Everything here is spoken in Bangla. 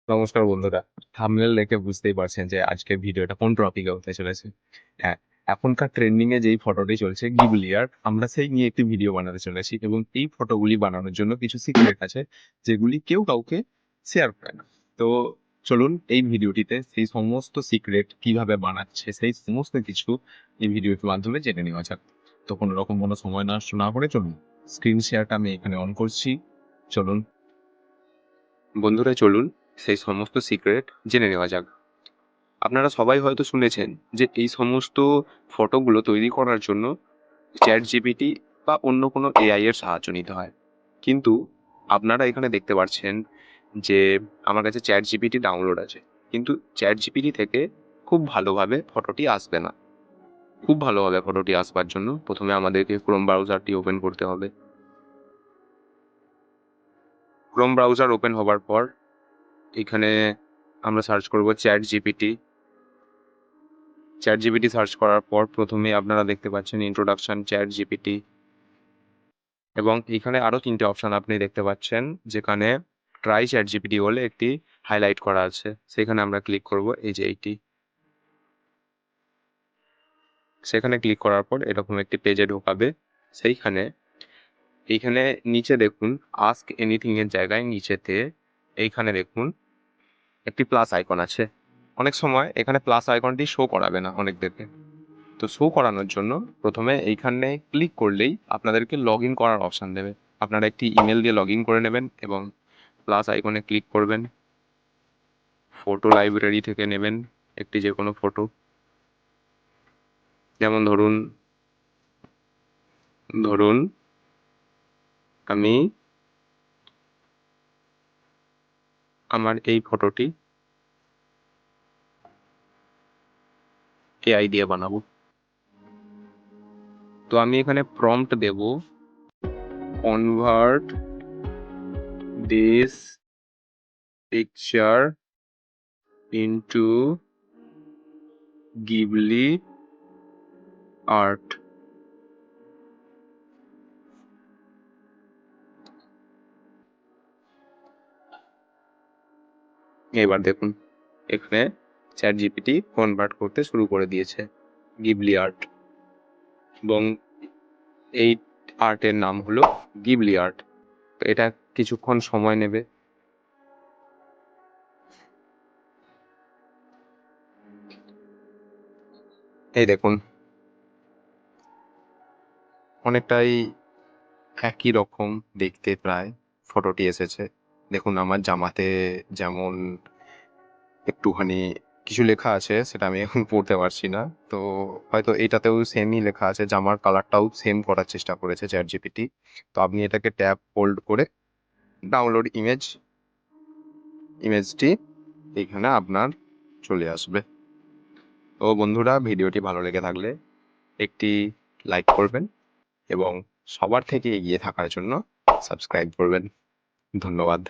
নমস্কার বন্ধুরা। থাম্বনেল দেখে বুঝতেই পারছেন যে আজকের ভিডিওটা কোন টপিকে হতে চলেছে। হ্যাঁ, এখনকার ট্রেন্ডিং এ যেই ফটোটি চলছে গিবলি আর্ট, আমরা সেই নিয়ে একটি ভিডিও বানাতে চলেছি এবং এই ফটোগুলি বানানোর জন্য কিছু সিক্রেট আছে যেগুলি কেউ কাউকে শেয়ার করে না। তো চলুন এই ভিডিওটিতে সেই সমস্ত সিক্রেট কিভাবে বানাচ্ছে সেই সমস্ত কিছু এই ভিডিওটির মাধ্যমে জেনে নেওয়া যাক। তো কোনো রকম কোনো সময় নষ্ট না করে চলুন স্ক্রিন শেয়ারটা আমি এখানে অন করছি। চলুন বন্ধুরা, চলুন সেই সমস্ত সিক্রেট জেনে নেওয়া যাক। আপনারা সবাই হয়তো শুনেছেন যে এই সমস্ত ফটোগুলো তৈরি করার জন্য চ্যাট জিপিটি বা অন্য কোনো এআই এর সাহায্য নিতে হয়। কিন্তু আপনারা এখানে দেখতে পাচ্ছেন যে আমার কাছে চ্যাট জিপিটি ডাউনলোড আছে, কিন্তু চ্যাট জিপিটি থেকে খুব ভালোভাবে ফটোটি আসবে না। খুব ভালোভাবে ফটোটি আসবার জন্য প্রথমে আমাদেরকে ক্রোম ব্রাউজারটি ওপেন করতে হবে। ক্রোম ব্রাউজার ওপেন হবার পর এখানে আমরা সার্চ করব chat GPT. Chat GPT search করার পর প্রথমে আপনারা দেখতে পাচ্ছেন ইন্ট্রোডাকশন চ্যাট জিপিটি, এবং এখানে আরও 3টে অপশান আপনি দেখতে পাচ্ছেন, যেখানে ট্রাই চ্যাট জিপিটি বলে একটি হাইলাইট করা আছে। সেখানে আমরা ক্লিক করব, এই যে এইটি। সেখানে ক্লিক করার পর এরকম একটি পেজে ঢোকাবে। এইখানে নিচে দেখুন আস্ক এনিথিং এর জায়গায় নিচেতে এইখানে দেখুন একটি প্লাস আইকন আছে। অনেক সময় এখানে প্লাস আইকনটি শো করাবে না অনেকদেরকে। তো শো করানোর জন্য প্রথমে এইখানে ক্লিক করলেই আপনাদেরকে লগ ইন করার অপশান দেবে। আপনারা একটি ইমেল দিয়ে লগ ইন করে নেবেন এবং প্লাস আইকনে ক্লিক করবেন। ফটো লাইব্রেরি থেকে নেবেন একটি যে কোনো ফটো, যেমন ধরুন ধরুন আমি আমার এই ফটোটি এআই দিয়ে বানাবো। তো আমি এখানে প্রম্পট দেব, convert this picture into Ghibli art. এবার দেখুন এখানে চ্যাট জিপিটি কনভার্ট করতে শুরু করে দিয়েছে গিবলি আর্ট, এবং এই আর্টের নাম হলো গিবলি আর্ট। তো এটা কিছুক্ষণ সময় নেবে। এই দেখুন অনেকটাই একই রকম দেখতে প্রায় ফটোটি এসেছে। দেখুন আমার জামাতে যেমন একটুখানি কিছু লেখা আছে, সেটা আমি এখন পড়তে পারছি না। তো হয়তো এটাতেও সেমই লেখা আছে, জামার কালারটাও সেম করার চেষ্টা করেছে চ্যাট জিপিটি। তো আপনি এটাকে ট্যাব হোল্ড করে ডাউনলোড ইমেজটি এইখানে আপনার চলে আসবে। তো বন্ধুরা, ভিডিওটি ভালো লেগে থাকলে একটি লাইক করবেন এবং সবার থেকে এগিয়ে থাকার জন্য সাবস্ক্রাইব করবেন। ধন্যবাদ।